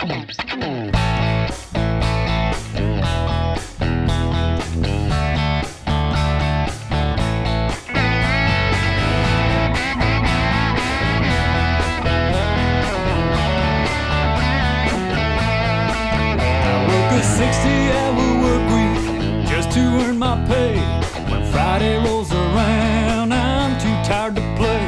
A 60-hour work week just to earn my pay. When Friday rolls around, I'm too tired to play.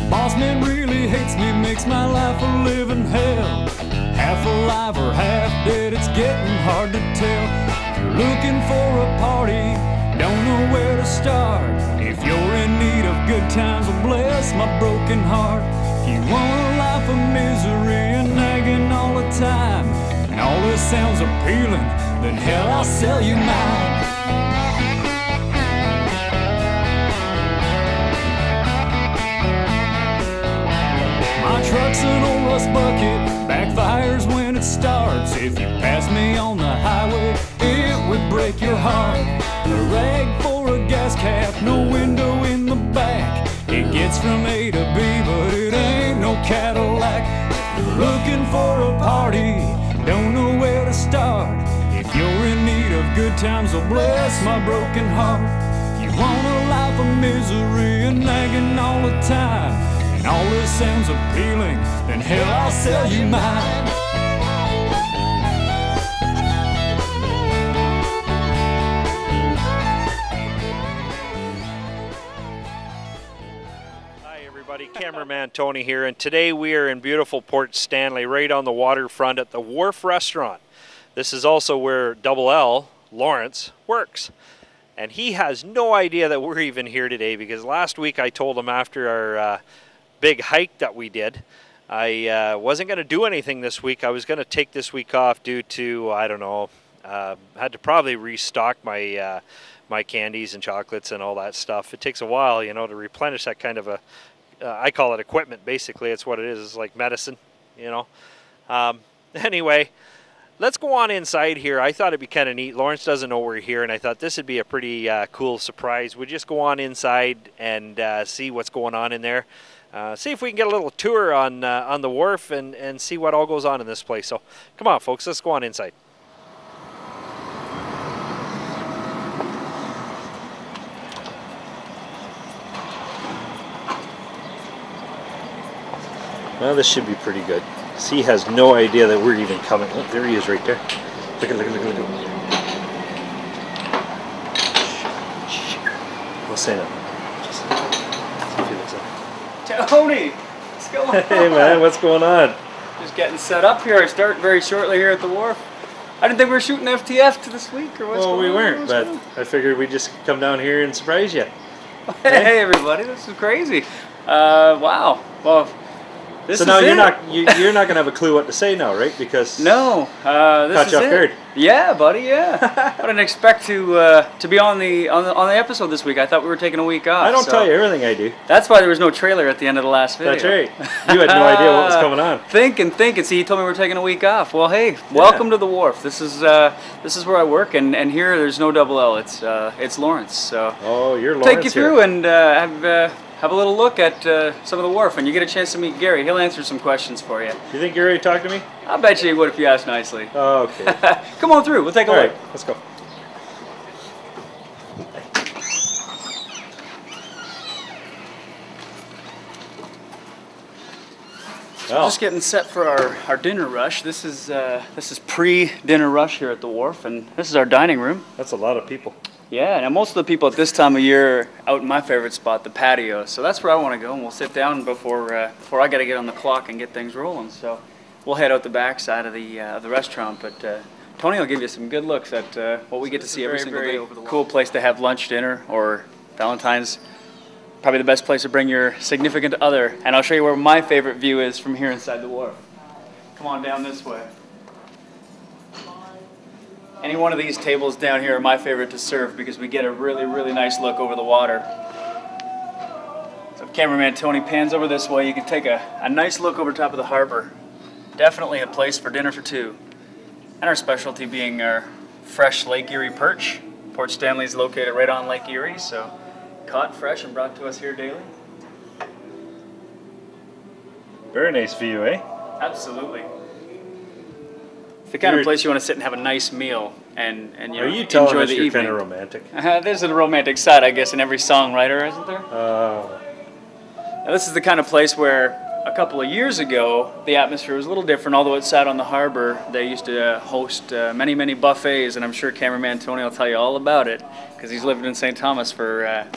Boss man really hates me, makes my life a living hell. Half alive or half dead, it's getting hard to tell. If you're looking for a party, don't know where to start. If you're in need of good times, well bless my broken heart. If you want a life of misery and nagging all the time, and all this sounds appealing, then hell, I'll sell you mine. My truck's an old rust bucket, backfires when it starts. If you pass me on the highway, it would break your heart. A rag for a gas cap, no window in the back. It gets from A to B, but it ain't no Cadillac. You're looking for a party, don't know where to start. If you're in need of good times, well bless my broken heart. You want a life of misery and nagging all the time, and all this sounds appealing, then hell, I'll sell you mine. Cameraman Tony here, and today we are in beautiful Port Stanley, right on the waterfront at the Wharf restaurant. This is also where Double L, Lawrence, works. And he has no idea that we're even here today, because last week I told him after our big hike that we did, I wasn't going to do anything this week. I was going to take this week off due to, I don't know, had to probably restock my my candies and chocolates and all that stuff. It takes a while, you know, to replenish that kind of a I call it equipment, basically. It's what it is. It's like medicine, you know. Anyway, let's go on inside here. I thought it'd be kind of neat. Lawrence doesn't know we're here, and I thought this would be a pretty cool surprise. We'll just go on inside and see what's going on in there. See if we can get a little tour on the wharf and see what all goes on in this place. So come on, folks. Let's go on inside. Well, this should be pretty good. See, he has no idea that we're even coming. Oh, there he is right there. Look at, look at, look at, look at. We'll say nothing. Just see if he looks up. Tony! What's going on? Hey man, what's going on? Just getting set up here. I start very shortly here at the wharf. I didn't think we were shooting F.T.F. to this week, or what's well, going on? we weren't, but I figured we'd just come down here and surprise you. Hey everybody, this is crazy. Wow. Well, this so is now it. you're not gonna have a clue what to say now, right? Because no, this caught is you off it. guard. Yeah, buddy. Yeah. I didn't expect to be on the episode this week. I thought we were taking a week off. I don't tell you everything I do. That's why there was no trailer at the end of the last video. That's right. You had no idea what was coming on. Think. See, he told me we were taking a week off. Well, hey, welcome to the Wharf. This is where I work, and here there's no Double L. It's Lawrence. So oh, you're Lawrence. Take you through and have a little look at some of the Wharf, and you get a chance to meet Gary. He'll answer some questions for you. You think Gary would talk to me? I bet you he would if you asked nicely. Oh, okay. Come on through. We'll take a look. All right, let's go. Well, just getting set for our dinner rush. This is pre-dinner rush here at the Wharf, and this is our dining room. That's a lot of people. Yeah, and most of the people at this time of year are out in my favorite spot, the patio. So that's where I want to go, and we'll sit down before I got to get on the clock and get things rolling. So we'll head out the back side of the restaurant. But Tony will give you some good looks at what we get to see every single day over the wall. Cool place to have lunch, dinner, or Valentine's. Probably the best place to bring your significant other. And I'll show you where my favorite view is from here inside the Wharf. Come on down this way. Any one of these tables down here are my favorite to serve because we get a really, really nice look over the water. So if cameraman Tony pans over this way, you can take a nice look over top of the harbor. Definitely a place for dinner for two. And our specialty being our fresh Lake Erie perch. Port Stanley is located right on Lake Erie, so caught fresh and brought to us here daily. Very nice view, eh? Absolutely. the kind of place you want to sit and have a nice meal and you know, Are you telling enjoy us the you're evening. kind of romantic? There's a romantic side, I guess, in every songwriter, isn't there? Now, this is the kind of place where a couple of years ago the atmosphere was a little different. Although it sat on the harbor, they used to host many buffets, and I'm sure cameraman Tony will tell you all about it because he's lived in St. Thomas for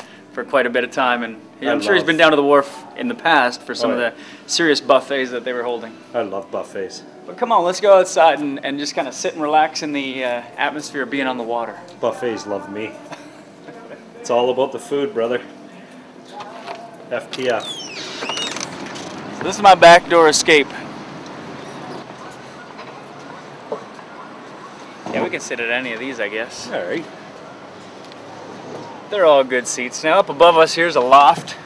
quite a bit of time, and I'm sure he's been down to the wharf in the past for some of the serious buffets that they were holding. I love buffets. But come on, let's go outside and just kind of sit and relax in the atmosphere of being on the water. Buffets love me. It's all about the food, brother. F.T.F. So this is my backdoor escape. Yeah, we can sit at any of these, I guess. All right. They're all good seats. Now up above us here's a loft.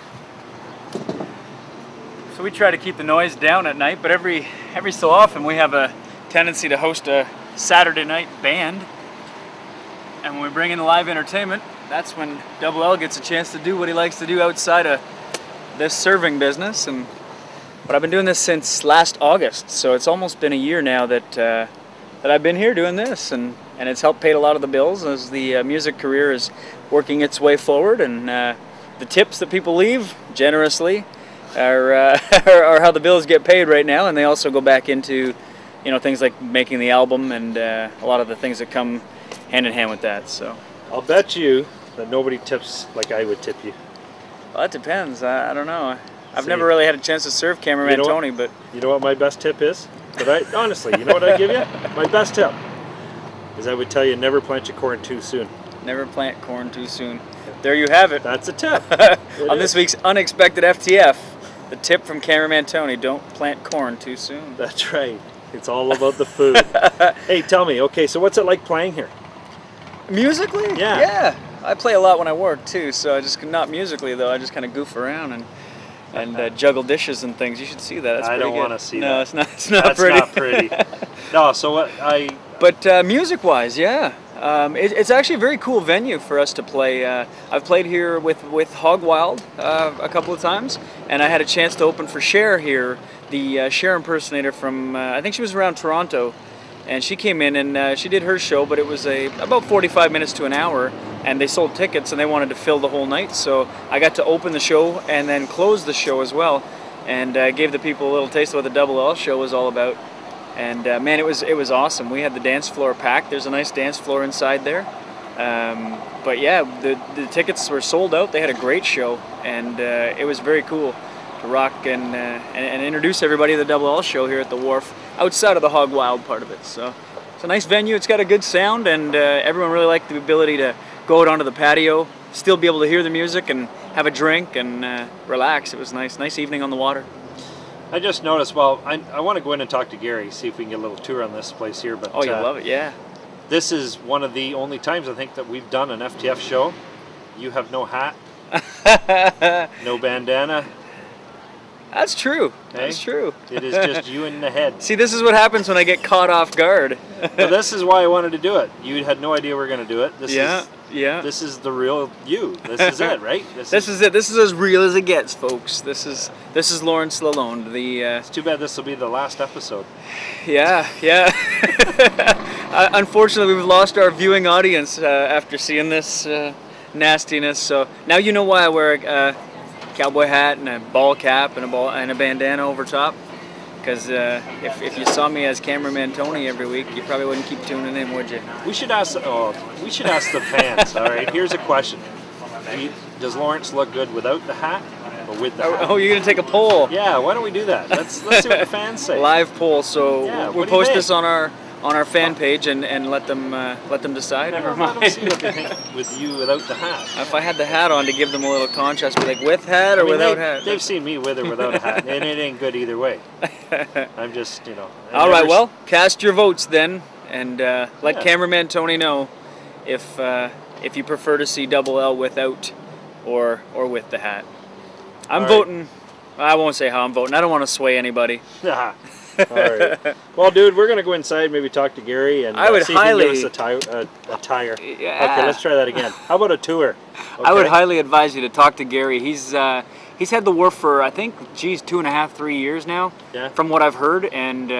So we try to keep the noise down at night, but every so often we have a tendency to host a Saturday night band. And when we bring in live entertainment, that's when Double L gets a chance to do what he likes to do outside of this serving business. But I've been doing this since last August, so it's almost been a year now that I've been here doing this, and it's helped pay a lot of the bills as the music career is working its way forward, and the tips that people leave generously are how the bills get paid right now, and they also go back into, you know, things like making the album and a lot of the things that come hand in hand with that. So I'll bet you that nobody tips like I would tip you. well, that depends. I don't know. I've See, never really had a chance to serve cameraman Tony, but you know what my best tip is? But I honestly, you know what I'd give you? My best tip is I would tell you never plant your corn too soon. never plant corn too soon. There you have it. That's a tip. On this week's Unexpected FTF, the tip from cameraman Tony: don't plant corn too soon. That's right. It's all about the food. Hey, tell me, okay, so what's it like playing here? Musically? Yeah. Yeah. I play a lot when I work too, so I just not musically though. I just kind of goof around and juggle dishes and things. You should see that. That's I pretty don't good. want to see No, that. it's not. It's not That's pretty. not pretty. No. So what But music-wise, yeah, it's actually a very cool venue for us to play. I've played here with Hog Wild a couple of times, and I had a chance to open for Cher here, the Cher impersonator from I think she was around Toronto, and she came in and she did her show, but it was about 45 minutes to an hour, and they sold tickets and they wanted to fill the whole night, so I got to open the show and then close the show as well, and gave the people a little taste of what the Double L show was all about. And man, it was awesome. We had the dance floor packed. There's a nice dance floor inside there. But yeah, the tickets were sold out. They had a great show, and it was very cool to rock and introduce everybody to the Double L show here at the Wharf, outside of the Hog Wild part of it. So it's a nice venue. It's got a good sound, and everyone really liked the ability to go out onto the patio, still be able to hear the music and have a drink and relax. It was nice. Nice evening on the water. I just noticed, well, I want to go in and talk to Gary, see if we can get a little tour on this place here. But Oh, you'll love it, yeah. This is one of the only times I think that we've done an FTF show. You have no hat, no bandana. That's true. Hey? That's true. It is just you in the head. See, this is what happens when I get caught off guard. But this is why I wanted to do it. You had no idea we were going to do it. Yeah. This is the real you. This is it, right? This is it. This is as real as it gets, folks. This is Lawrence Lalonde. It's too bad this will be the last episode. Yeah. Unfortunately, we've lost our viewing audience after seeing this nastiness. So now you know why I wear a cowboy hat and a ball cap and a bandana over top. Because if you saw me as cameraman Tony every week, you probably wouldn't keep tuning in, would you? We should ask the fans. All right, here's a question: does Lawrence look good without the hat or with the hat? Oh, you're gonna take a poll? Yeah, why don't we do that? Let's see what the fans say. Live poll. So Yeah, we'll what do you post think? this on our fan page and let them decide. Never mind. Let them see what they think with you without the hat. If I had the hat on to give them a little contrast, be like with hat or without hat. They've seen me with or without a hat, and it ain't good either way. I'm just, All right, well, cast your votes then, and let cameraman Tony know if you prefer to see Double L without or with the hat. I'm voting. I won't say how I'm voting. I don't want to sway anybody. All right. Well, dude, we're gonna go inside, maybe talk to Gary, and I would see highly if he can give us a tire. Yeah. Okay, let's try that again. How about a tour? Okay? I would highly advise you to talk to Gary. He's had the Wharf for I think 2.5, 3 years now. Yeah. From what I've heard, and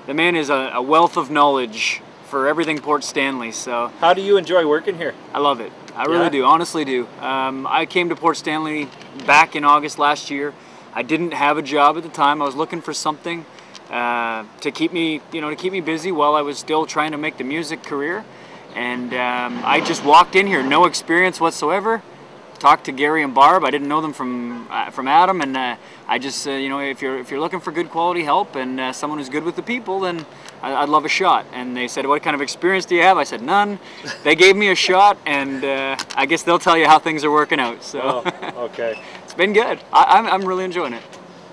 the man is a wealth of knowledge for everything Port Stanley. So How do you enjoy working here? I love it. I really do, honestly do. I came to Port Stanley back in August last year. I didn't have a job at the time. I was looking for something to keep me, to keep me busy while I was still trying to make the music career. And I just walked in here, no experience whatsoever. Talked to Gary and Barb. I didn't know them from Adam, and I just, if you're looking for good quality help and someone who's good with the people, then I'd love a shot. And they said, "What kind of experience do you have?" I said, "None." They gave me a shot, and I guess they'll tell you how things are working out. So Okay. it's been good. I'm really enjoying it.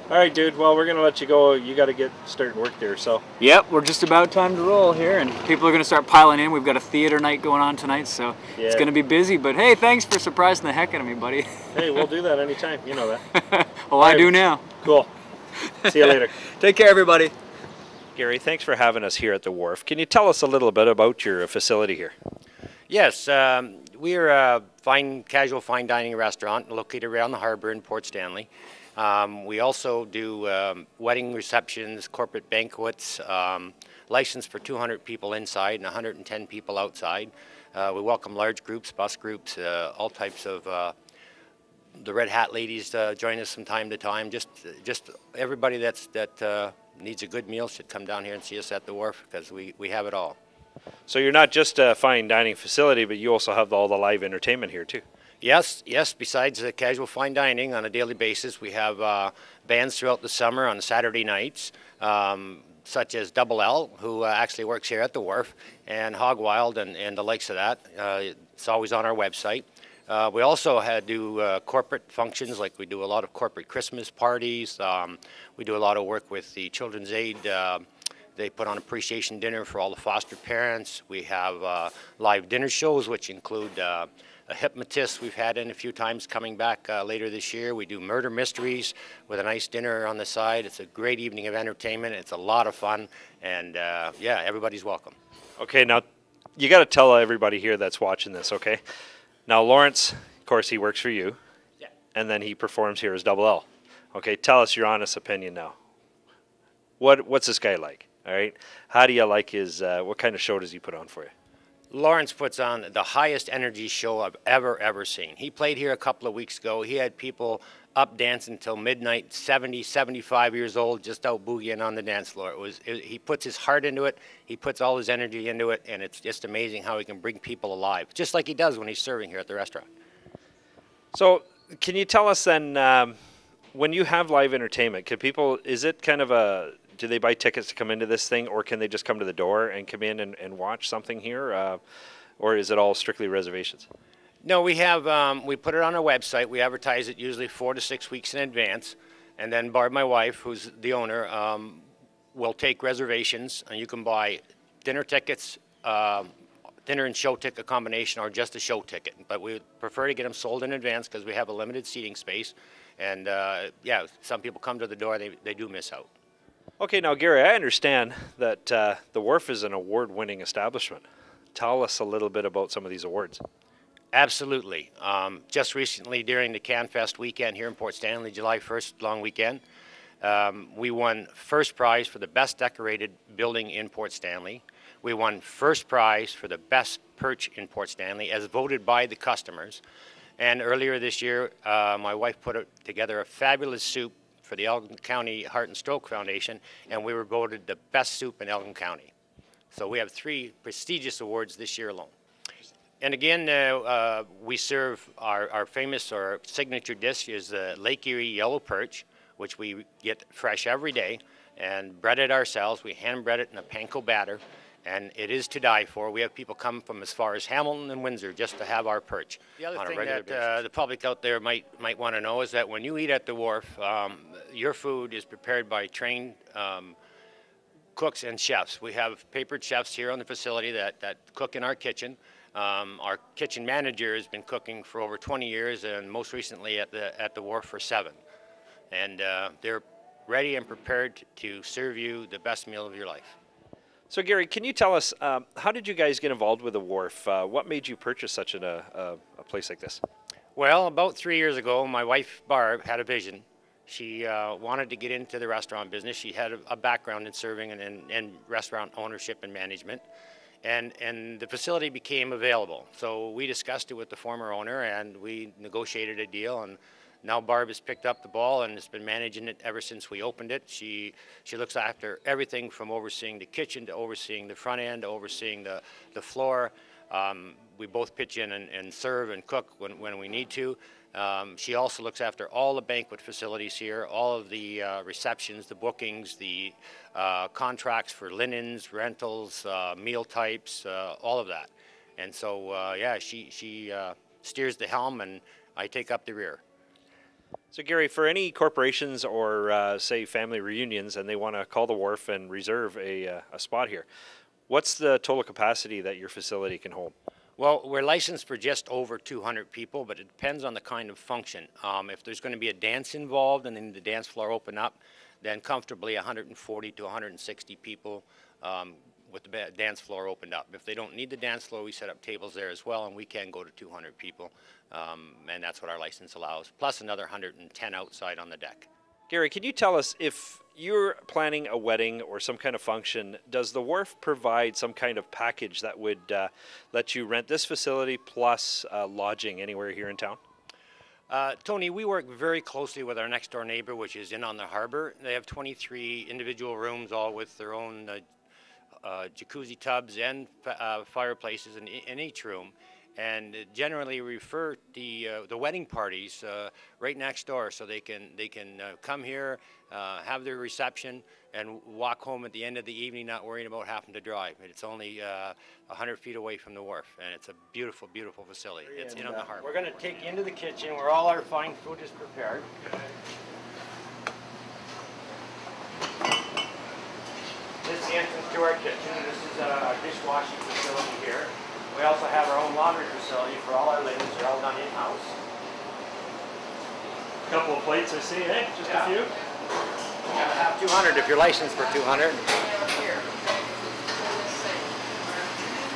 All right, dude. Well, we're gonna let you go. You got to get starting work there. So. Yep, we're just about time to roll here, and people are going to start piling in. We've got a theater night going on tonight, so it's going to be busy. But hey, thanks for surprising the heck out of me, buddy. Hey, we'll do that anytime. You know that. Well, I do now. Cool. See you later. Take care, everybody. Gary, thanks for having us here at the Wharf. Can you tell us a little bit about your facility here? Yes, we're a casual fine dining restaurant located around the harbor in Port Stanley. We also do wedding receptions, corporate banquets, licensed for 200 people inside and 110 people outside. We welcome large groups, bus groups, all types of, the Red Hat ladies join us from time to time. Just everybody that needs a good meal should come down here and see us at the Wharf, because we have it all. So you're not just a fine dining facility, but you also have all the live entertainment here too. Yes. Besides the casual fine dining on a daily basis, we have bands throughout the summer on Saturday nights, such as Double L, who actually works here at the Wharf, and Hog Wild and the likes of that. It's always on our website. We also do corporate functions, like we do a lot of corporate Christmas parties. We do a lot of work with the Children's Aid. They put on appreciation dinner for all the foster parents. We have live dinner shows, which include a hypnotist we've had in a few times coming back later this year. We do murder mysteries with a nice dinner on the side. It's a great evening of entertainment. It's a lot of fun, and yeah, everybody's welcome. Okay, now you got to tell everybody here that's watching this, okay? Now Lawrence, of course, he works for you, and then he performs here as Double L. Okay, tell us your honest opinion now. What's this guy like? All right, how do you like his? What kind of show does he put on for you? Lawrence puts on the highest energy show I've ever seen. He played here a couple of weeks ago. He had people up dancing until midnight, 70, 75 years old, just out boogieing on the dance floor. He puts his heart into it. He puts all his energy into it, and it's just amazing how he can bring people alive, just like he does when he's serving here at the restaurant. So, can you tell us then, when you have live entertainment, is it kind of do they buy tickets to come into this thing, or can they just come to the door and come in and watch something here, or is it all strictly reservations? No, we put it on our website. We advertise it usually 4 to 6 weeks in advance, and then Barb, my wife, who's the owner, will take reservations, and you can buy dinner tickets, dinner and show ticket combination, or just a show ticket. But we prefer to get them sold in advance because we have a limited seating space, and yeah, some people come to the door, they do miss out. Okay, now Gary, I understand that the Wharf is an award-winning establishment. Tell us a little bit about some of these awards. Absolutely. Just recently during the CanFest weekend here in Port Stanley, July 1st, long weekend, we won first prize for the best decorated building in Port Stanley. We won first prize for the best perch in Port Stanley as voted by the customers. And earlier this year, my wife put together a fabulous soup for the Elgin County Heart and Stroke Foundation, and we were voted the best soup in Elgin County. So we have 3 prestigious awards this year alone. And again, we serve our famous or signature dish is the Lake Erie Yellow Perch, which we get fresh every day and bread it ourselves. We hand bread it in a panko batter, and it is to die for. We have people come from as far as Hamilton and Windsor just to have our perch. The other thing that the public out there might want to know is that when you eat at the Wharf, your food is prepared by trained cooks and chefs. We have papered chefs here on the facility that cook in our kitchen. Our kitchen manager has been cooking for over 20 years, and most recently at the Wharf for 7. And they're ready and prepared to serve you the best meal of your life. So Gary, can you tell us, how did you guys get involved with the Wharf? What made you purchase such a place like this? Well, about 3 years ago, my wife Barb had a vision, She wanted to get into the restaurant business. She had a background in serving and restaurant ownership and management. And the facility became available. So we discussed it with the former owner and we negotiated a deal, and now Barb has picked up the ball and has been managing it ever since we opened it. She looks after everything from overseeing the kitchen to overseeing the front end to overseeing the floor. We both pitch in and serve and cook when we need to. She also looks after all the banquet facilities here, all of the receptions, the bookings, the contracts for linens, rentals, meal types, all of that. And so, yeah, she steers the helm and I take up the rear. So Gary, for any corporations or say family reunions and they want to call the Wharf and reserve a spot here, what's the total capacity that your facility can hold? Well, we're licensed for just over 200 people, but it depends on the kind of function. If there's going to be a dance involved and then the dance floor open up, then comfortably 140 to 160 people with the dance floor opened up. If they don't need the dance floor, we set up tables there as well, and we can go to 200 people, and that's what our license allows, plus another 110 outside on the deck. Gary, can you tell us, if you're planning a wedding or some kind of function, does the Wharf provide some kind of package that would let you rent this facility plus lodging anywhere here in town? Tony, we work very closely with our next door neighbor, which is in on the harbor. They have 23 individual rooms, all with their own jacuzzi tubs and fireplaces in each room. And generally refer the wedding parties right next door, so they can come here, have their reception, and walk home at the end of the evening, not worrying about having to drive. It's only 100 feet away from the Wharf, and it's a beautiful, beautiful facility. It's in on the harbor. We're going to take you into the kitchen where all our fine food is prepared. This is the entrance to our kitchen. This is a dishwashing facility here. We also have our own laundry facility for all our linens. They're all done in-house. A couple of plates, I see, eh? Just a few? You gotta have 200 if you're licensed for 200.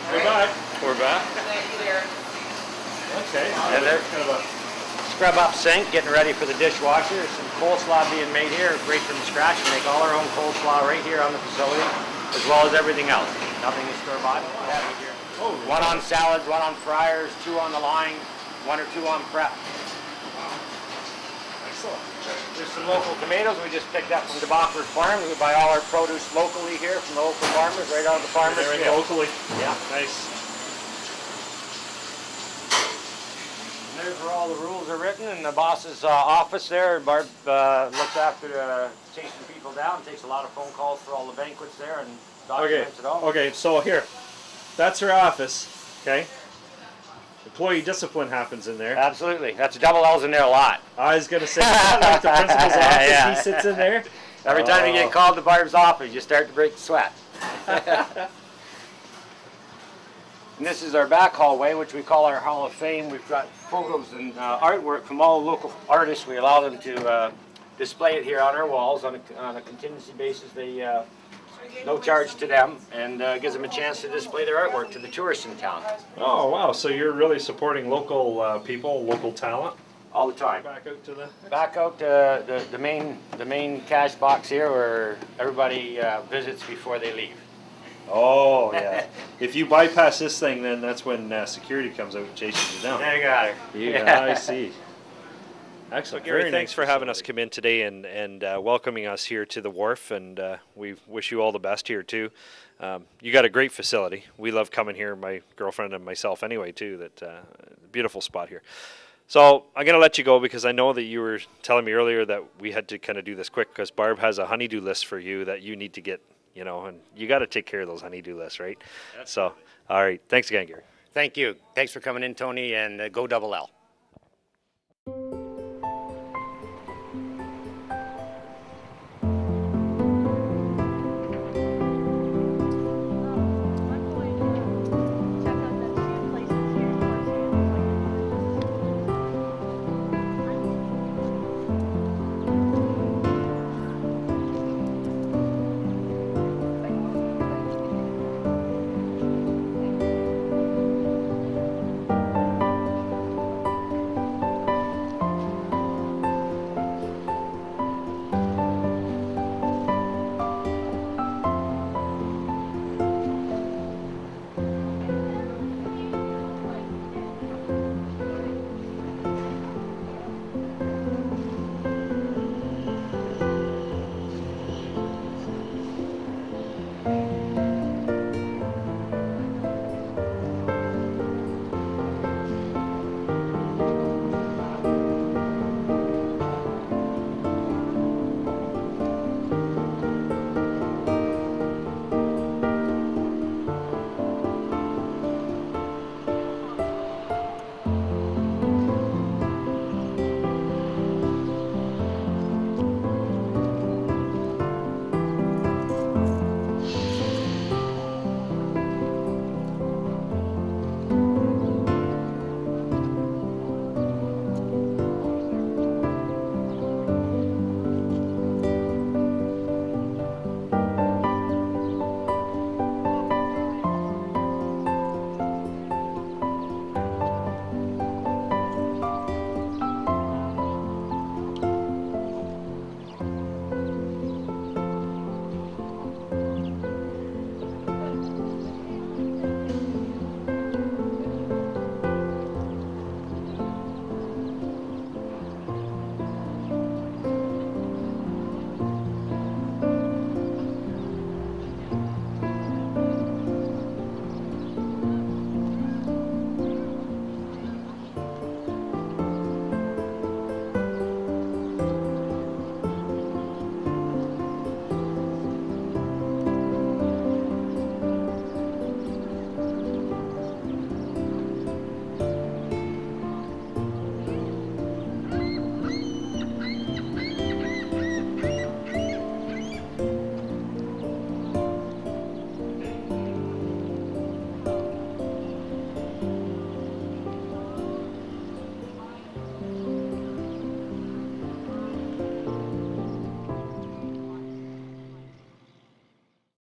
We're back. We're back. Okay. And there's kind of a scrub-up sink, getting ready for the dishwasher. There's some coleslaw being made here, right from scratch. We make all our own coleslaw right here on the facility, as well as everything else. Nothing is store-bought. We have it here. Oh, one on salads, one on fryers, 2 on the line, 1 or 2 on prep. Excellent. There's some local tomatoes we just picked up from the Bockford Farm. We buy all our produce locally here from the local farmers, right out of the farmers' field. Locally. Yeah. Nice. And there's where all the rules are written in the boss's office there. Barb looks after chasing people down, takes a lot of phone calls for all the banquets there and documents it all. Okay, so here. That's her office, okay? Employee discipline happens in there. Absolutely. That's double L's in there a lot. I was going to say, like the principal's office, yeah. He sits in there. Every time you get called to Barb's office, you start to break the sweat. And this is our back hallway, which we call our Hall of Fame. We've got photos and artwork from all local artists. We allow them to display it here on our walls on a contingency basis. They no charge to them, and gives them a chance to display their artwork to the tourists in town. Oh wow! So you're really supporting local people, local talent, all the time. Back out to the main cash box here, where everybody visits before they leave. Oh yeah! If you bypass this thing, then that's when security comes out and chases you down. There you got it. Yeah, I see. Excellent. Well, Gary, thanks for having us come in today and welcoming us here to the Wharf, and we wish you all the best here too. You got a great facility. We love coming here, my girlfriend and myself anyway too. That beautiful spot here. So I'm going to let you go because I know that you were telling me earlier that we had to kind of do this quick because Barb has a honey-do list for you that you need to get, you know, and you got to take care of those honey-do lists, right? So, all right. Thanks again, Gary. Thank you. Thanks for coming in, Tony, and go double L.